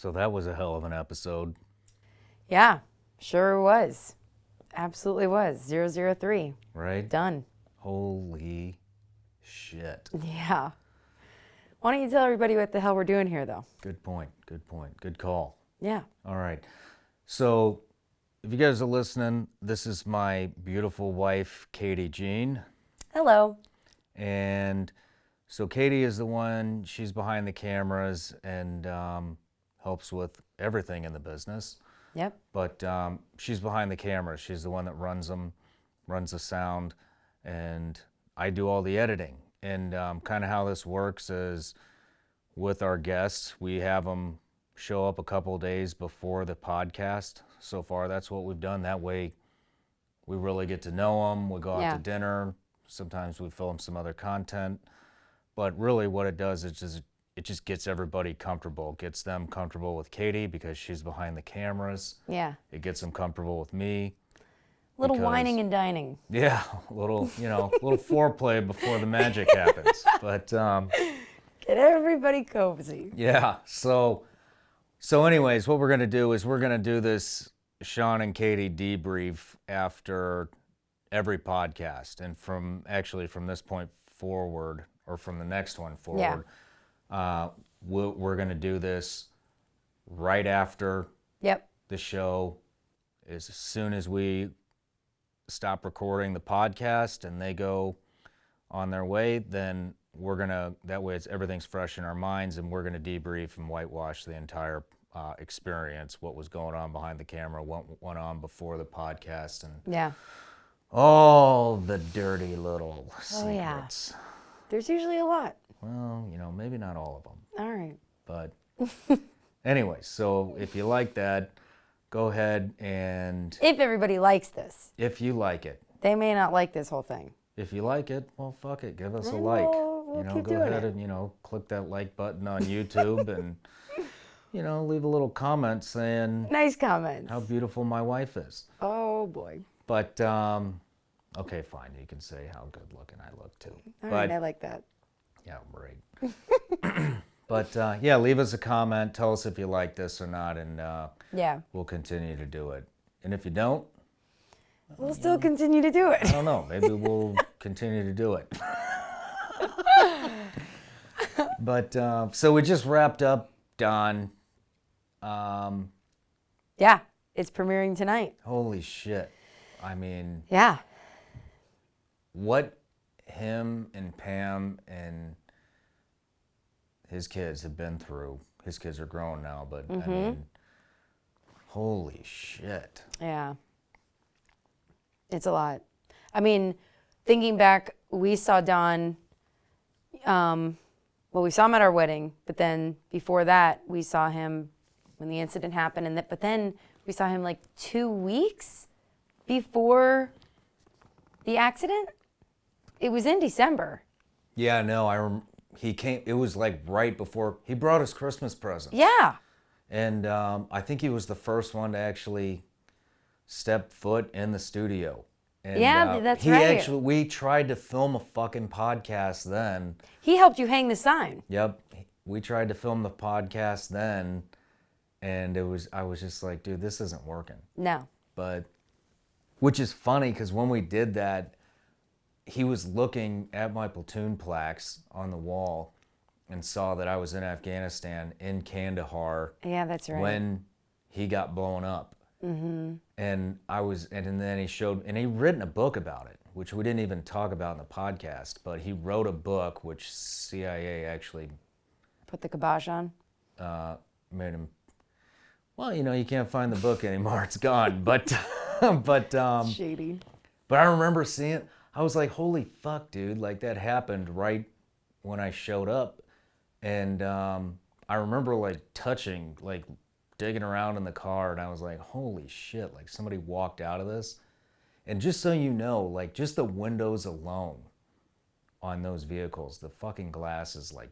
So that was a hell of an episode. Yeah, sure was. Absolutely was. 003. Right? Done. Holy shit. Yeah. Why don't you tell everybody what the hell we're doing here, though? Good point. Good point. Good call. Yeah. All right. So if you guys are listening, this is my beautiful wife, Katie Jean. Hello. And so Katie is the one, she's behind the cameras and helps with everything in the business. Yep. But she's behind the cameras. She's the one that runs them, runs the sound, and I do all the editing. And kind of how this works is with our guests, we have them show up a couple days before the podcast. So far, that's what we've done. That way, we really get to know them. We go out to dinner. Sometimes we film some other content. But really what it does is it just gets everybody comfortable. It gets them comfortable with Katie because she's behind the cameras. Yeah. It gets them comfortable with me. Little whining and dining. Yeah, a little foreplay before the magic happens. But get everybody cozy. Yeah. So anyways, what we're gonna do is we're gonna do this Shawn and Katie debrief after every podcast, and from this point forward, or from the next one forward, we're gonna do this right after the show. As soon as we stop recording the podcast and they go on their way, then that way everything's fresh in our minds, and we're gonna debrief and whitewash the entire experience, what was going on behind the camera, what went on before the podcast, and all the dirty little secrets. There's usually a lot. Well, maybe not all of them. All right. But anyway, so if you like that, go ahead and... If everybody likes this. If you like it. They may not like this whole thing. If you like it, well, fuck it. Give us a like. We'll keep go doing ahead it. and, click that like button on YouTube and, leave a little comment saying... Nice comments. How beautiful my wife is. Oh, boy. But, okay, fine. You can say how good looking I look, too. All right, I like that. Yeah, right. But, leave us a comment. Tell us if you like this or not, and we'll continue to do it. And if you don't... We'll still continue to do it. I don't know. Maybe we'll continue to do it. But, so we just wrapped up Don. Yeah, it's premiering tonight. Holy shit. I mean... Yeah. What him and Pam and his kids have been through. His kids are grown now, but I mean, holy shit. Yeah. It's a lot. I mean, thinking back, we saw Don, we saw him at our wedding, but then before that, we saw him when the incident happened, but then we saw him like 2 weeks before the accident. It was in December. Yeah, no, he came, it was like right before, he brought us Christmas presents. Yeah. And I think he was the first one to actually step foot in the studio. And, that's right. We tried to film a fucking podcast then. He helped you hang the sign. Yep. We tried to film the podcast then, and I was just like, dude, this isn't working. No. But, which is funny, because when we did that, he was looking at my platoon plaques on the wall and saw that I was in Afghanistan, in Kandahar. Yeah, that's right. When he got blown up. Mm-hmm. And then he showed, and he'd written a book about it, which we didn't even talk about in the podcast, but he wrote a book which CIA actually... Put the kibosh on? Made him... Well, you can't find the book anymore. It's gone. But Shady. But I remember seeing it. I was like, holy fuck, dude. Like, that happened right when I showed up. And I remember, like, touching, like, digging around in the car, and I was like, holy shit, like, somebody walked out of this. And just so you know, like, just the windows alone on those vehicles, the fucking glass is, like,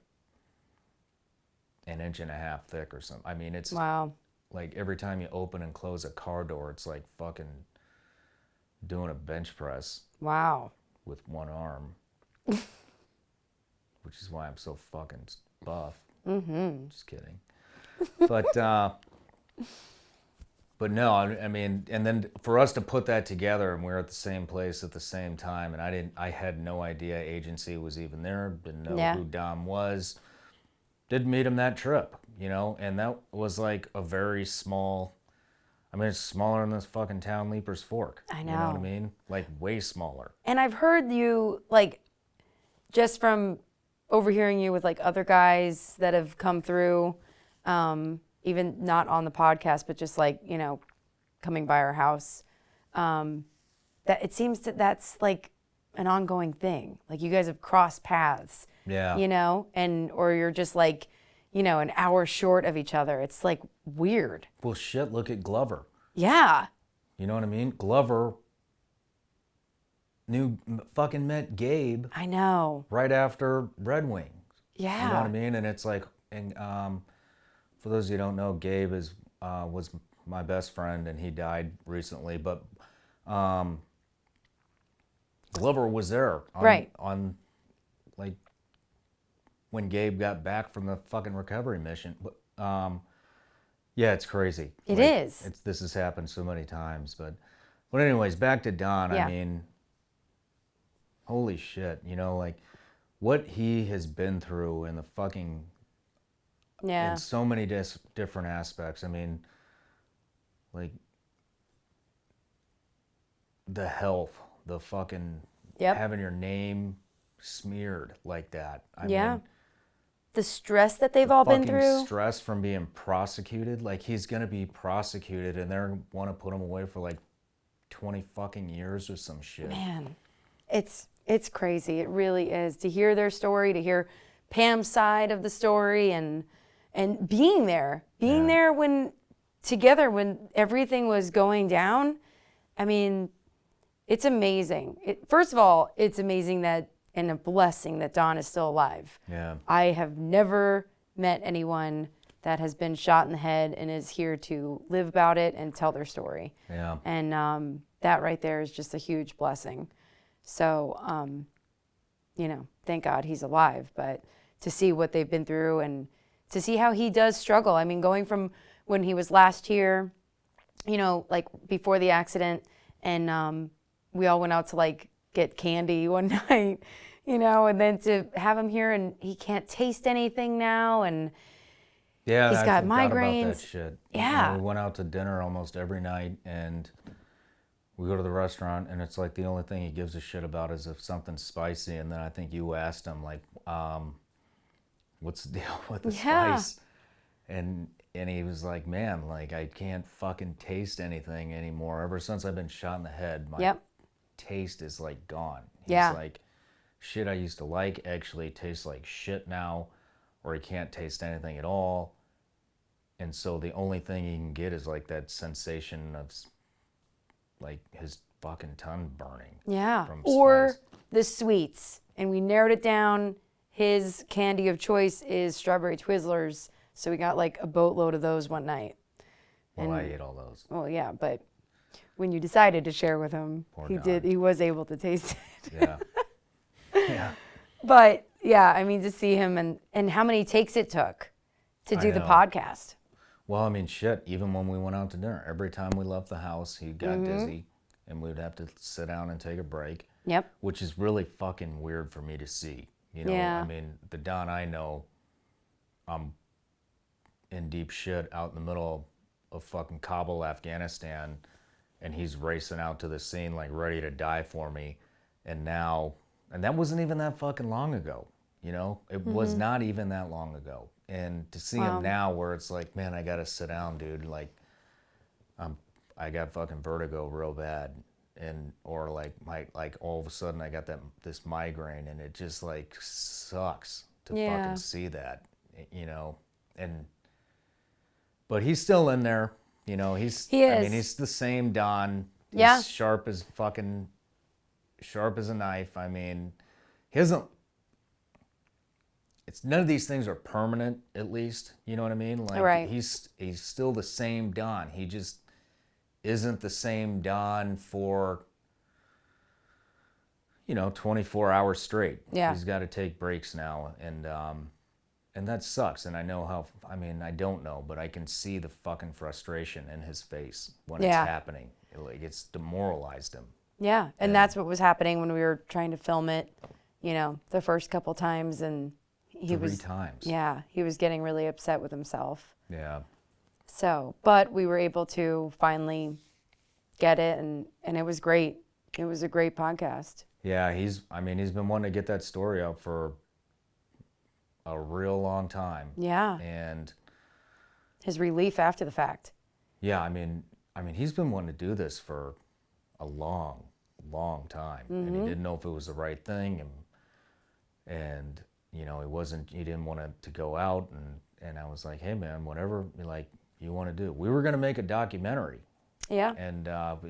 1.5 inches thick or something. I mean, it's... Wow. Like, every time you open and close a car door, it's like fucking doing a bench press. Wow. With one arm. Which is why I'm so fucking buff. Mm-hmm. Just kidding. But no, I mean, and then for us to put that together, and we we're at the same place at the same time, and I had no idea agency was even there, didn't know Yeah. who Dom was, did meet him that trip, and that was like a very small, I mean, it's smaller than this fucking town, Leapers Fork. I You know what I know. mean? Like way smaller. And I've heard you, like, just from overhearing you with like other guys that have come through, even not on the podcast, but just like, coming by our house, that it seems that that's like an ongoing thing. Like you guys have crossed paths, Yeah. or you're just like, an hour short of each other. It's like weird. Well, shit, look at Glover. Yeah. You know what I mean? Glover fucking met Gabe I know. right after Red Wings. Yeah. You know what I mean? And it's like, and for those of you who don't know, Gabe was my best friend, and he died recently. But Glover was there Right. on like when Gabe got back from the fucking recovery mission. But yeah, it's crazy. It Like, is. This has happened so many times. But anyways, back to Don. Yeah. I mean, holy shit, like what he has been through in the fucking Yeah. in so many different aspects. I mean, like the health, the fucking Yep. having your name smeared like that. I Yeah. mean, The stress that they've all been fucking through. stress from being prosecuted. Like he's gonna be prosecuted, and they're want to put him away for like 20 fucking years or some shit. Man, it's crazy. It really is to hear their story, to hear Pam's side of the story, and being there, when together when everything was going down. I mean, it's amazing. First of all, it's amazing that and a blessing that Don is still alive. Yeah. I have never met anyone that has been shot in the head and is here to live about it and tell their story. Yeah. And that right there is just a huge blessing. So, thank God he's alive. But to see what they've been through and to see how he does struggle. I mean, going from when he was last here, like before the accident, and we all went out to like get candy one night, and then to have him here and he can't taste anything now, and Yeah, he's I got forgot about migraines. that shit. Yeah. We went out to dinner almost every night, and we go to the restaurant, and it's like the only thing he gives a shit about is if something's spicy. And then I think you asked him like, "What's the deal with the Yeah. spice?" And he was like, "Man, like I can't fucking taste anything anymore. Ever since I've been shot in the head, my Yep. taste is like gone." He's Yeah. like, "Shit I used to like actually tastes like shit now, or he can't taste anything at all." And so the only thing he can get is like that sensation of like his fucking tongue burning. Yeah. From Or spice. the sweets. And we narrowed it down. His candy of choice is strawberry Twizzlers. So we got like a boatload of those one night. Well, I ate all those. Well, yeah, but when you decided to share with him, Poor he Don. did. He was able to taste it. Yeah. Yeah. But yeah, I mean, to see him and how many takes it took to I do the know. podcast. Well, I mean, shit, even when we went out to dinner, every time we left the house, he got Mm-hmm. dizzy and we would have to sit down and take a break, Yep. which is really fucking weird for me to see. Yeah. I mean, the Don I know, I'm in deep shit out in the middle of fucking Kabul, Afghanistan, and he's racing out to the scene like ready to die for me. And that wasn't even that fucking long ago, It was not even that long ago. And to see him now where it's like, man, I gotta sit down, dude. Like, I got fucking vertigo real bad. Or like all of a sudden I got this migraine, and it just like sucks to Yeah. fucking see that, but he's still in there, He I mean, is. he's the same Don. He's Yeah. sharp as a knife. I mean, he hasn't. It's none of these things are permanent, at least. You know what I mean? Like Right. he's still the same Don. He just isn't the same Don for 24 hours straight. Yeah. He's got to take breaks now, and and that sucks. And I know how. I mean, I don't know, but I can see the fucking frustration in his face when it's happening. It's demoralized him. Yeah, and that's what was happening when we were trying to film it. The first couple times, and he was 3 times. Yeah, he was getting really upset with himself. Yeah. So, but we were able to finally get it, and it was great. It was a great podcast. Yeah, he's been wanting to get that story out for a real long time. Yeah. And his relief after the fact. Yeah, I mean, he's been wanting to do this for a long, long time, and he didn't know if it was the right thing, and he didn't want it to go out, and I was like, hey man, whatever you want to do. We were gonna make a documentary. Yeah. And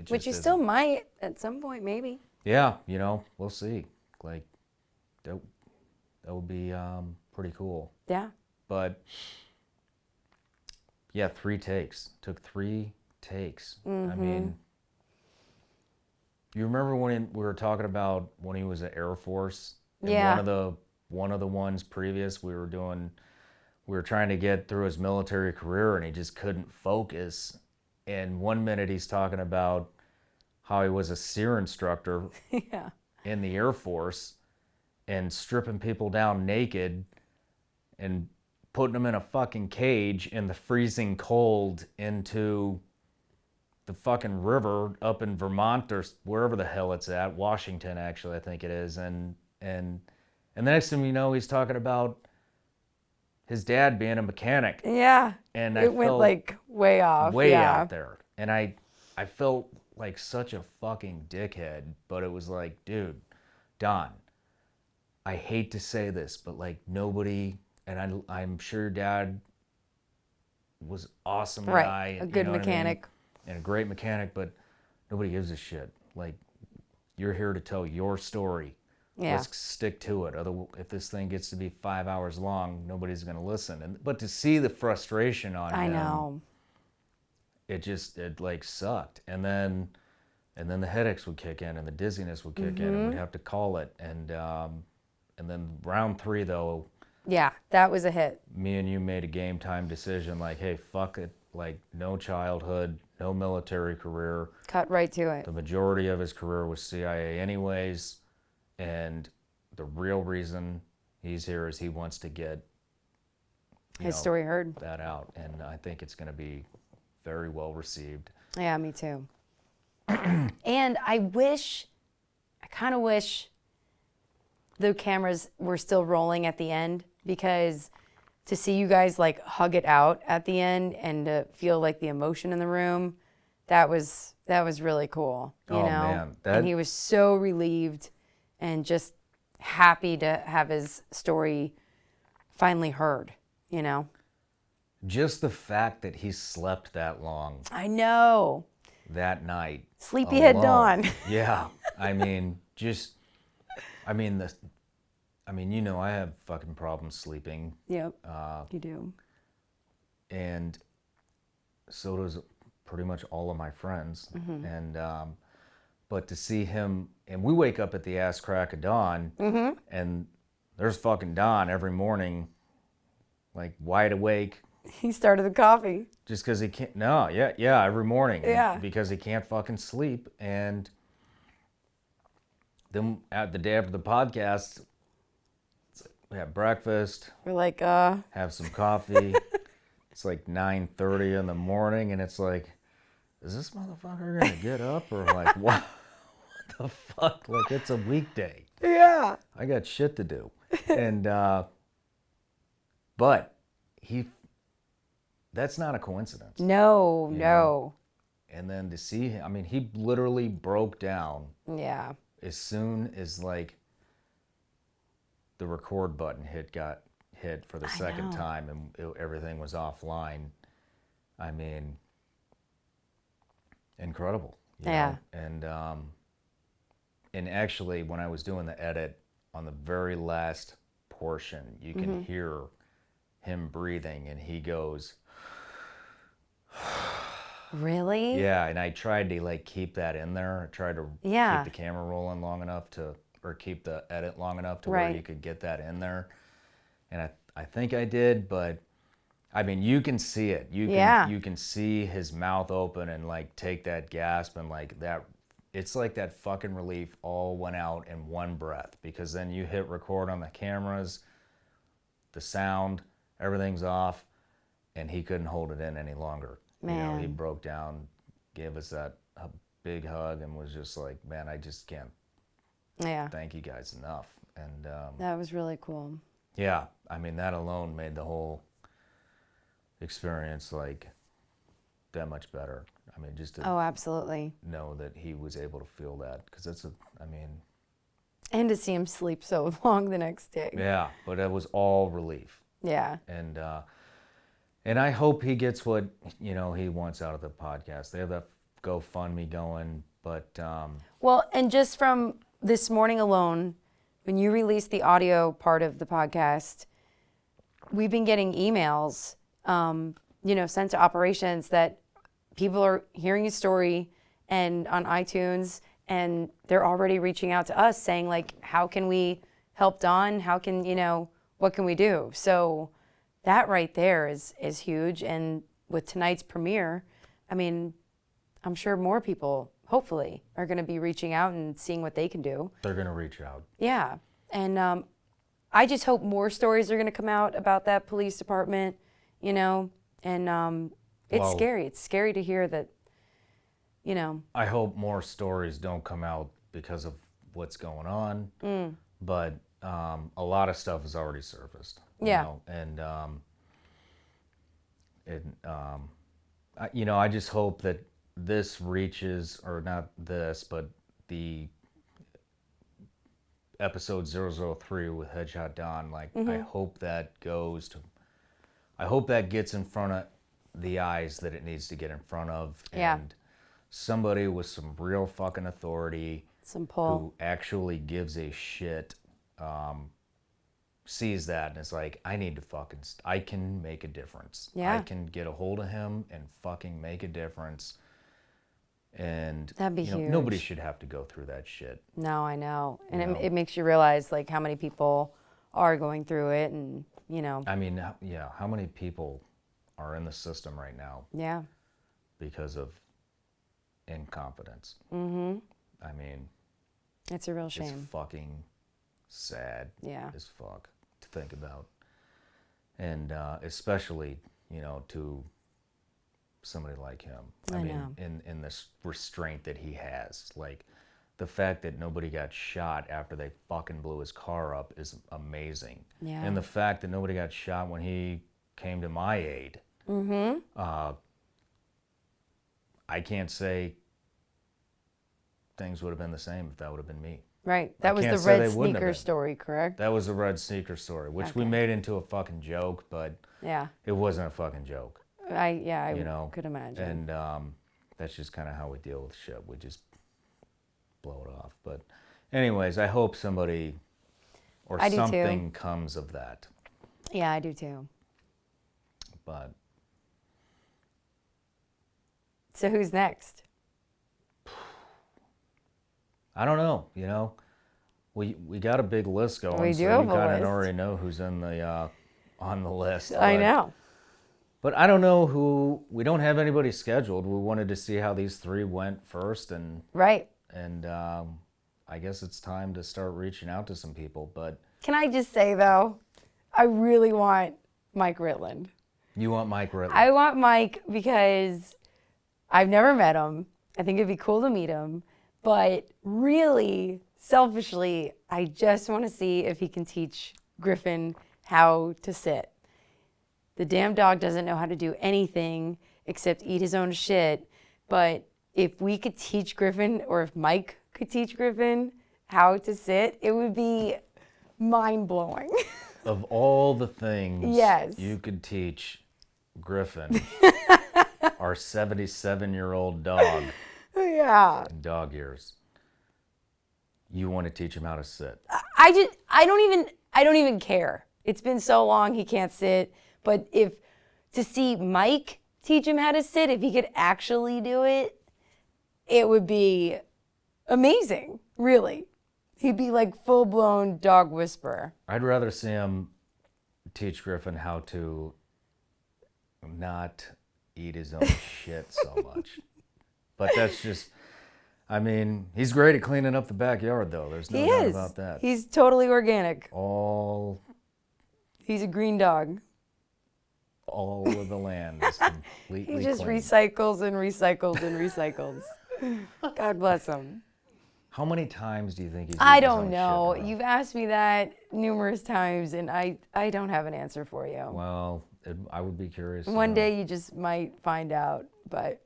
which you still might at some point, maybe. Yeah, we'll see. That would be pretty cool. Yeah. But yeah, 3 takes. Took 3 takes. I mean, you remember when we were talking about when he was at Air Force? Yeah. One of the ones previous we were trying to get through his military career, and he just couldn't focus. And 1 minute he's talking about how he was a SEER instructor in the Air Force and stripping people down naked and putting them in a fucking cage in the freezing cold into the fucking river up in Vermont or wherever the hell it's at, Washington actually I think it is, and the next thing you know he's talking about his dad being a mechanic. Yeah. And it went way off. Way out there. And I felt like such a fucking dickhead, but it was like, dude, Don, I hate to say this, but nobody, and I'm sure your dad was awesome guy. A good mechanic. And a great mechanic, but nobody gives a shit. You're here to tell your story. Yeah. Let's stick to it. If this thing gets to be 5 hours long, nobody's going to listen. But to see the frustration on him, I know. It sucked. And then the headaches would kick in, and the dizziness would kick in, and we'd have to call it. And then round 3 though. Yeah, that was a hit. Me and you made a game time decision. Hey, fuck it. No childhood, no military career. Cut right to it. The majority of his career was CIA anyways. And the real reason he's here is he wants to get his story heard. That out. And I think it's going to be very well received. Yeah, me too. And I kind of wish the cameras were still rolling at the end, because to see you guys hug it out at the end and to feel the emotion in the room, that was really cool. You know? Man, and he was so relieved and just happy to have his story finally heard, Just the fact that he slept that long. I know. That night. Sleepyhead Dawn. Yeah. I have fucking problems sleeping. Yep. You do. And so does pretty much all of my friends. And but to see him, and we wake up at the ass crack of dawn, and there's fucking Don every morning, wide awake. He started the coffee. Just because he can't, no, yeah, every morning. Yeah. Because he can't fucking sleep. And then at the day after the podcast, we have breakfast. We're have some coffee. It's 9:30 in the morning, and it's is this motherfucker gonna get up or what the fuck? It's a weekday. Yeah. I got shit to do. And but that's not a coincidence. No. And then to see him, he literally broke down. Yeah. As soon as the record button got hit for the second time, and everything was offline. Incredible. You know? And actually, when I was doing the edit on the very last portion, you can hear him breathing, and he goes, really? Yeah, and I tried to keep that in there. I tried to keep the camera rolling long enough or keep the edit long enough to where you could get that in there. And I think I did, but I mean, you can see it. You can see his mouth open and like take that gasp and like that. It's like that fucking relief all went out in one breath, because then you hit record on the cameras, the sound, everything's off, and he couldn't hold it in any longer. Man. You know, he broke down, gave us a big hug, and was just like, man, I just can't thank you guys enough. And that was really cool. yeah, I mean, that alone made the whole experience like that much better. I mean, just to absolutely. know that he was able to feel that, because And to see him sleep so long the next day. yeah, but it was all relief. Yeah. And I hope he gets what, you know, he wants out of the podcast. They have that GoFundMe going, but Well, and just from this morning alone, when you released the audio part of the podcast, we've been getting emails, sent to operations that people are hearing his story and on iTunes, and they're already reaching out to us saying, like, how can we help Don? How can, what can we do? So that right there is huge. And with tonight's premiere, I mean, I'm sure more people, hopefully, are going to be reaching out and seeing what they can do. they're going to reach out. Yeah. And I just hope more stories are going to come out about that police department, and it's scary. It's scary to hear that, I hope more stories don't come out because of what's going on, but a lot of stuff has already surfaced. And I just hope that this reaches, or not this, but the episode 003 with Headshot Don, like, I hope that gets in front of the eyes that it needs to get in front of, and somebody with some real fucking authority, some pull, who actually gives a shit, sees that and is like, I need to I can make a difference. Yeah. I can get a hold of him and fucking make a difference. And that'd be huge. Nobody should have to go through that shit. No, I know. And it makes you realize, like, how many people are going through it, and, I mean, yeah, how many people are in the system right now? Yeah. Because of incompetence. Mm-hmm. I mean, it's a real shame. It's fucking sad as fuck to think about. And especially, to somebody like him. I mean, in this restraint that he has. Like, the fact that nobody got shot after they fucking blew his car up is amazing. Yeah. And the fact that nobody got shot when he came to my aid. Mm-hmm. I can't say things would have been the same if that would have been me. Right. That was the red sneaker story, correct? That was the red sneaker story, which we made into a fucking joke, but it wasn't a fucking joke. I could imagine. And that's just kind of how we deal with shit. We just blow it off. But anyways, I hope somebody or something comes of that. Yeah, I do too. But so who's next? I don't know. We got a big list going. We do so have you a kind of list. already know who's in the on the list. I know. But I don't know who. We don't have anybody scheduled. We wanted to see how these three went first, and right. And I guess it's time to start reaching out to some people. But can I just say though, I really want Mike Ritland. You want Mike Ritland? I want Mike because I've never met him. I think it'd be cool to meet him. But really, selfishly, I just want to see if he can teach Griffin how to sit. The damn dog doesn't know how to do anything except eat his own shit. But if we could teach Griffin, or if Mike could teach Griffin how to sit, it would be mind-blowing. Of all the things you could teach Griffin, our 77-year-old dog, in dog years, you want to teach him how to sit. I don't even care. It's been so long he can't sit. But to see Mike teach him how to sit, if he could actually do it, it would be amazing, really. He'd be like full-blown dog whisperer. I'd rather see him teach Griffin how to not eat his own shit so much. But that's just, I mean, he's great at cleaning up the backyard, though. There's no doubt about that. He's totally organic. He's a green dog. All of the land is completely He just clean. recycles and recycles and recycles. God bless him. How many times do you think he's I eaten his don't own know. shit in a row? You've asked me that numerous times, and I don't have an answer for you. Well, I would be curious. One day you just might find out, but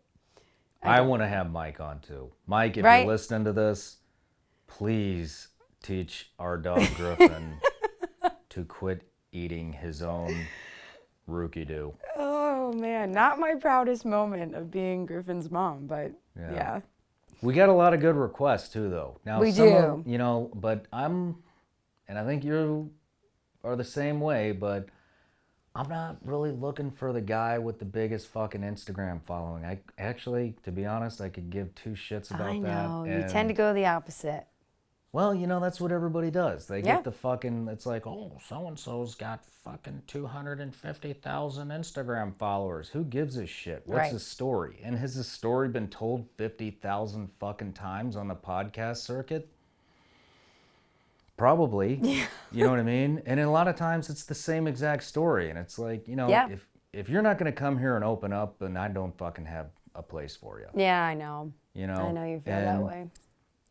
I want to have Mike on too. Mike, if Right? you're listening to this, please teach our dog Griffin to quit eating his own rookie-doo. Oh man, not my proudest moment of being Griffin's mom, but yeah. We got a lot of good requests too, though. Now, We some do. you know, but and I think you are the same way, but I'm not really looking for the guy with the biggest fucking Instagram following. I actually, to be honest, I could give two shits about I know. that. You tend to go the opposite. Well, you know, that's what everybody does. They Yeah. get the fucking, it's like, oh, so-and-so's got fucking 250,000 Instagram followers. Who gives a shit? What's Right. his story? And has his story been told 50,000 fucking times on the podcast circuit? Probably. Yeah. You know what I mean? And a lot of times it's the same exact story. And it's like, you know, Yeah. if you're not going to come here and open up, then I don't fucking have a place for you. Yeah, I know. You know? I know you feel that way.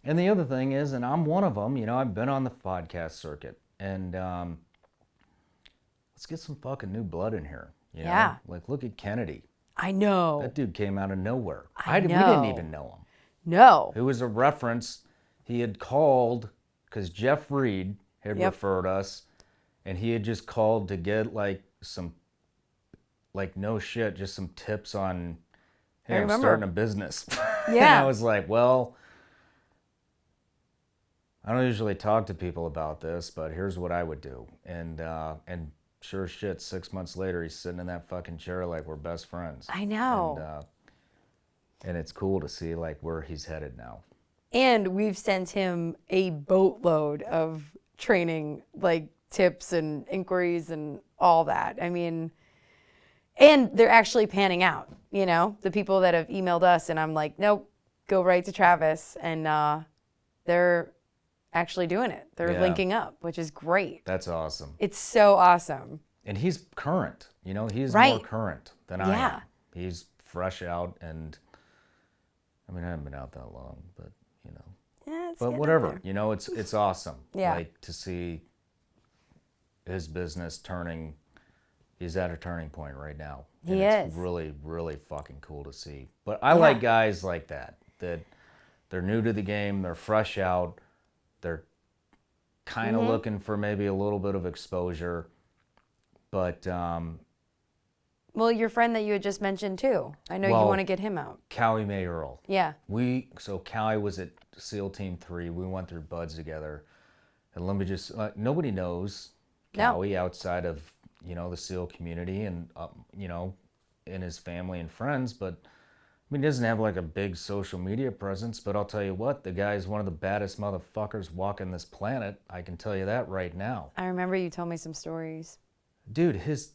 And the other thing is, and I'm one of them, you know, I've been on the podcast circuit, and let's get some fucking new blood in here. You know? Yeah. Like, look at Kennedy. I know. That dude came out of nowhere. I We didn't know. even know him. No. It was a reference. He had called, because Jeff Reed had referred us, and he had just called to get, like, some, like, no shit, just some tips on, hey, I'm starting a business. And Yeah. I was like, well, I don't usually talk to people about this, but here's what I would do. And sure as shit, 6 months later, he's sitting in that fucking chair like we're best friends. I know. And it's cool to see like where he's headed now. And we've sent him a boatload of training, like tips and inquiries and all that. I mean, and they're actually panning out, you know, the people that have emailed us, and I'm like, nope, go right to Travis. And they're actually doing it. They're linking up, which is great. That's awesome. It's so awesome. And he's current, you know, he's Right. more current than I Yeah. am. He's fresh out, and I mean, I haven't been out that long, but you know. Yeah, it's But getting whatever, up there. you know, it's awesome. Yeah. Like to see his business turning. He's at a turning point right now. He It's is. really, really fucking cool to see. But I like guys like that they're new to the game, they're fresh out, they're kind of looking for maybe a little bit of exposure, but Well, your friend that you had just mentioned too. I know you Well, want to get him out. Cowie May Earl. Yeah. So Cowie was at SEAL Team 3. We went through BUDS together. And let me just, nobody knows No. Cowie outside of, you know, the SEAL community and, you know, and his family and friends. But, I mean, he doesn't have like a big social media presence. But I'll tell you what, the guy is one of the baddest motherfuckers walking this planet. I can tell you that right now. I remember you told me some stories. Dude, his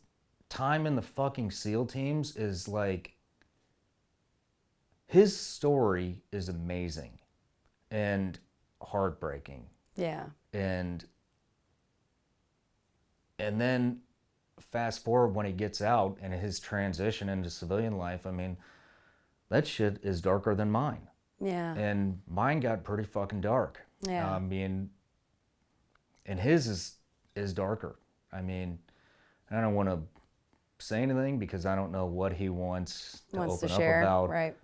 time in the fucking SEAL teams is like, his story is amazing and heartbreaking. Yeah. And then fast forward when he gets out and his transition into civilian life, I mean, that shit is darker than mine. Yeah. And mine got pretty fucking dark. Yeah. I mean, and his is darker. I mean, I don't want to say anything because I don't know what he wants to open up share, about, right?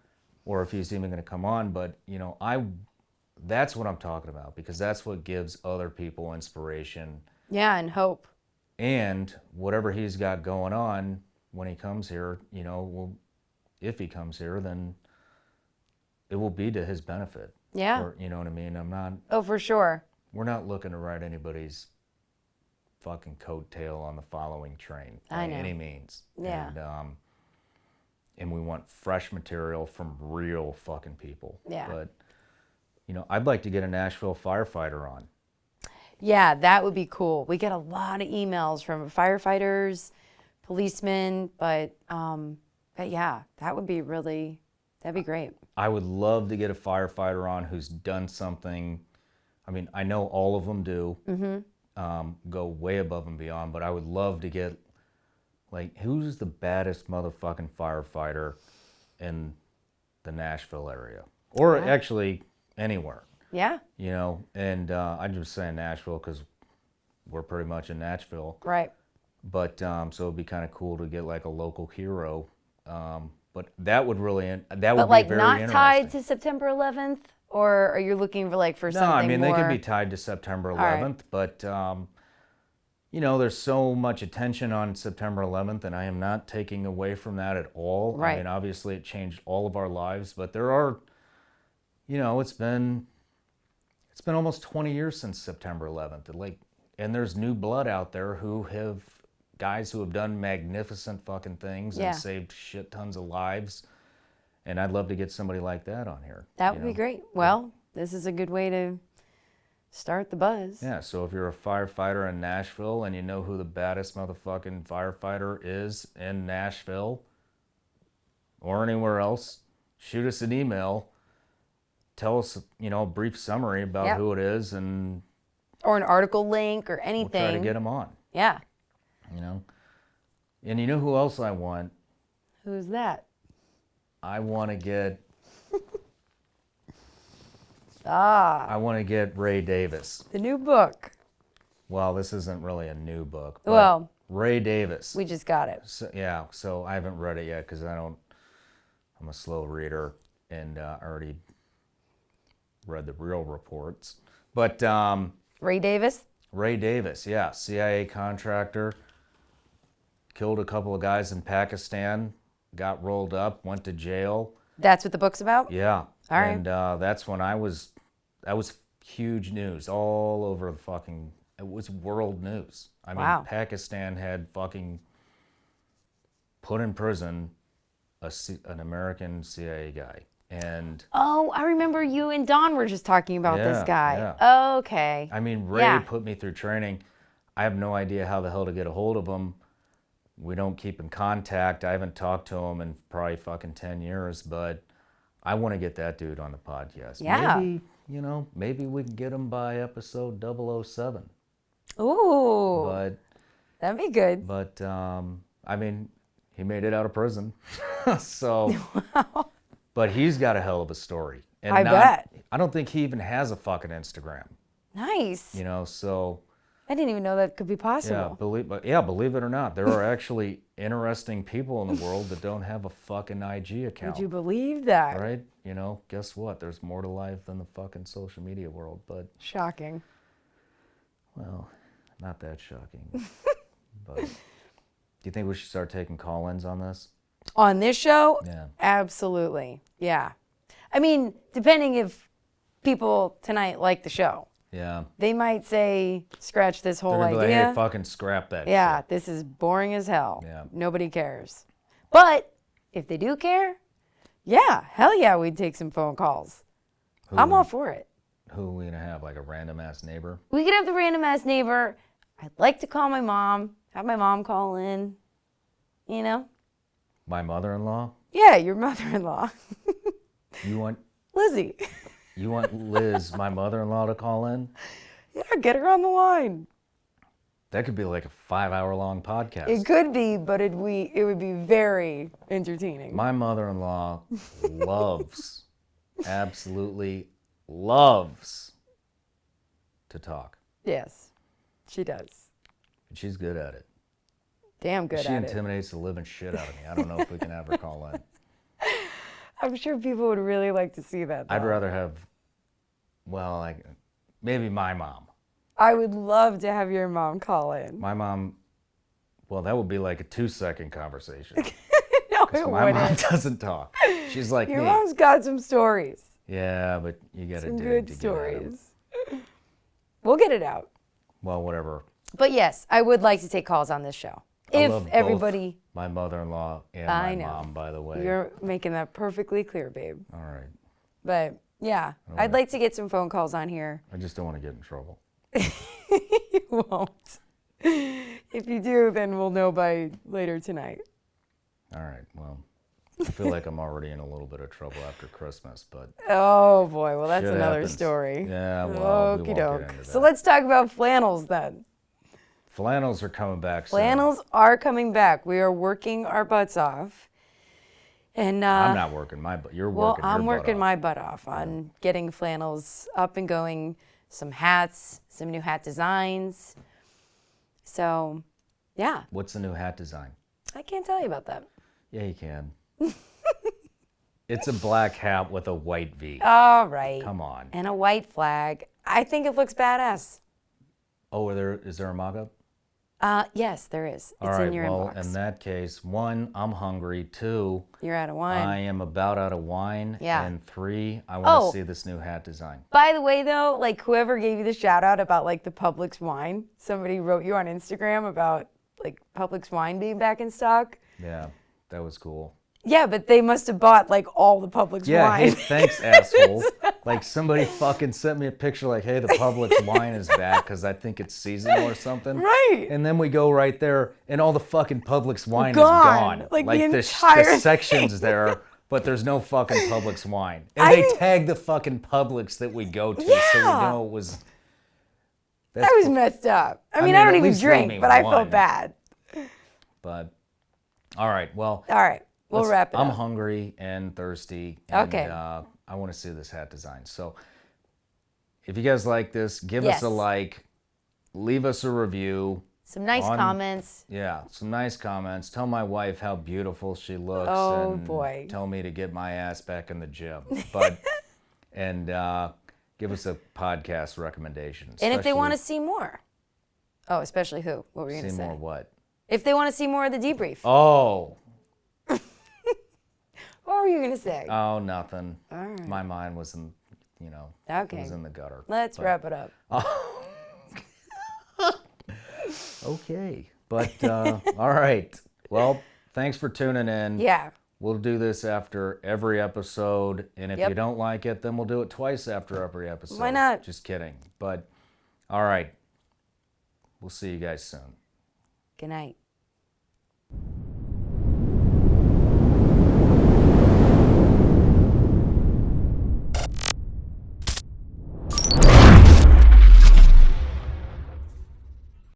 or if he's even going to come on. But you know, that's what I'm talking about, because that's what gives other people inspiration. Yeah, and hope. And whatever he's got going on when he comes here, you know, if he comes here, then it will be to his benefit. Yeah. Or, you know what I mean? Oh, for sure. We're not looking to ride anybody's fucking coattail on the following train by I know. any means. Yeah. And we want fresh material from real fucking people. Yeah. But, you know, I'd like to get a Nashville firefighter on. Yeah, that would be cool. We get a lot of emails from firefighters, policemen, but yeah, that'd be great. I would love to get a firefighter on who's done something. I mean, I know all of them do go way above and beyond, but I would love to get, like, who's the baddest motherfucking firefighter in the Nashville area? Or actually anywhere. Yeah. You know, and I'm just saying Nashville because we're pretty much in Nashville. Right. But so it'd be kind of cool to get like a local hero. But that would really, that would But be like very not interesting. tied to September 11th, or are you looking for like for No, something I mean more? they could be tied to September 11th, but you know, there's so much attention on September 11th, and I am not taking away from that at all. Right. I mean, obviously it changed all of our lives, but there are, you know, it's been almost 20 years since September 11th. And there's new blood out there guys who have done magnificent fucking things and saved shit tons of lives. And I'd love to get somebody like that on here. That would be great. Well, this is a good way to start the buzz. Yeah, so if you're a firefighter in Nashville and you know who the baddest motherfucking firefighter is in Nashville or anywhere else, shoot us an email. Tell us, you know, a brief summary about who it is, and or an article link or anything. we'll try to get them on. Yeah. You know? And you know who else I want? Who's that? I want to get Ray Davis. The new book. Well, this isn't really a new book. But Well, Ray Davis. we just got it. So I haven't read it yet because I'm a slow reader, and already read the real reports. But Ray Davis? Ray Davis, yeah, CIA contractor, killed a couple of guys in Pakistan, got rolled up, went to jail. That's what the book's about? Yeah. All right. And that's when that was huge news all over it was world news. I mean, Wow. Pakistan had fucking put in prison an American CIA guy. And Oh, I remember you and Don were just talking about this guy. yeah. Okay. I mean, Ray put me through training. I have no idea how the hell to get a hold of him. We don't keep in contact. I haven't talked to him in probably fucking 10 years, but I want to get that dude on the podcast. Yeah. Maybe we can get him by episode 007. Ooh. But That'd be good. But I mean, he made it out of prison. So Wow. But he's got a hell of a story. And I bet. I don't think he even has a fucking Instagram. Nice. You know, so I didn't even know that could be yeah, possible. believe it or not, there are actually interesting people in the world that don't have a fucking IG account. Would you believe that? Right? You know, guess what? There's more to life than the fucking social media world, but Shocking. well, not that shocking. But do you think we should start taking call-ins on this? On this show? Yeah. Absolutely. Yeah. I mean, depending if people tonight like the show. Yeah. They might say, scratch this whole They're gonna be idea. like, hey, fucking scrap that Yeah, shit. this is boring as hell. Yeah. Nobody cares. But if they do care, yeah, hell yeah, we'd take some phone calls. I'm all for it. Who are we gonna have? Like a random ass neighbor? We could have the random ass neighbor. I'd like to call my mom, have my mom call in, you know? My mother-in-law? Yeah, your mother-in-law. You want Lizzie. Liz, my mother-in-law, to call in? Yeah, get her on the line. That could be like a 5-hour-long podcast. It could be, but it would be very entertaining. My mother-in-law loves, absolutely loves to talk. Yes, she does. And she's good at it. Damn good She at it. intimidates the living shit out of me. I don't know if we can have her call in. I'm sure people would really like to see that. I'd though. rather have, well, like maybe my mom. I would love to have your mom call in. My mom, well, that would be like a 2-second conversation. No, 'Cause it my mom wouldn't. doesn't talk. She's like Your me. mom's got some stories. Yeah, but you gotta Some dig good to get at 'em. stories. We'll get it out. Well, whatever. But yes, I would like to take calls on this show. I If love both everybody, my mother-in-law and I my know. mom, by the way. you're making that perfectly clear, babe. All right. But yeah, I'd like to get some phone calls on here. I just don't want to get in trouble. You won't. If you do, then we'll know by later tonight. All right. Well, I feel like I'm already in a little bit of trouble after Christmas, but Oh boy, well that's shit another happens. story. Yeah, well, we won't get Okey-doke. into that. So let's talk about flannels then. Flannels are coming back soon. Flannels are coming back. We are working our butts off. And I'm not working my butt. You're well, working your I'm butt working off. my butt off on getting flannels up and going, some hats, some new hat designs. So, yeah, What's the new hat design? I can't tell you about that. Yeah, you can. It's a black hat with a white V. All right. Come on. And a white flag. I think it looks badass. Oh, is there a mock-up? Yes, there is. All It's right, in your well, inbox. in that case, 1, I'm hungry. 2, You're out of wine. I am about out of wine. Yeah. And 3, I want Oh. to see this new hat design. By the way, though, like whoever gave you the shout out about like the Publix wine, somebody wrote you on Instagram about like Publix wine being back in stock. Yeah, that was cool. Yeah, but they must have bought like all the Publix Yeah, wine. hey, thanks, asshole. Like somebody fucking sent me a picture like, hey, the Publix wine is back because I think it's seasonal or something. Right. And then we go right there and all the fucking Publix wine Gone. is gone. Like the the entire section's there, but there's no fucking Publix wine. And I they didn't- tag the fucking Publix that we go to so we Yeah. know it was... That was messed up. I mean, I mean, don't at even least leave drink, me but I one. felt bad. But, all right, well... All right, we'll wrap it I'm up. hungry and thirsty. And, Okay. I want to see this hat design. So if you guys like this, give us Yes. a like, leave us a review. Some nice comments. Yeah, some nice comments. Tell my wife how beautiful she looks. Oh, and boy. Tell me to get my ass back in the gym. But and give us a podcast recommendation. And if they want to especially- see more. Oh, especially who? What were you going to see say? more what? If they want to see more of the debrief. Oh, What were you going to say? oh, nothing. All right. My mind was in, Okay. was in the gutter. Let's But- wrap it up. Okay, but all right. Well, thanks for tuning in. Yeah. We'll do this after every episode, and if Yep. you don't like it, then we'll do it twice after every episode. Why not? Just kidding. But all right, we'll see you guys soon. Good night.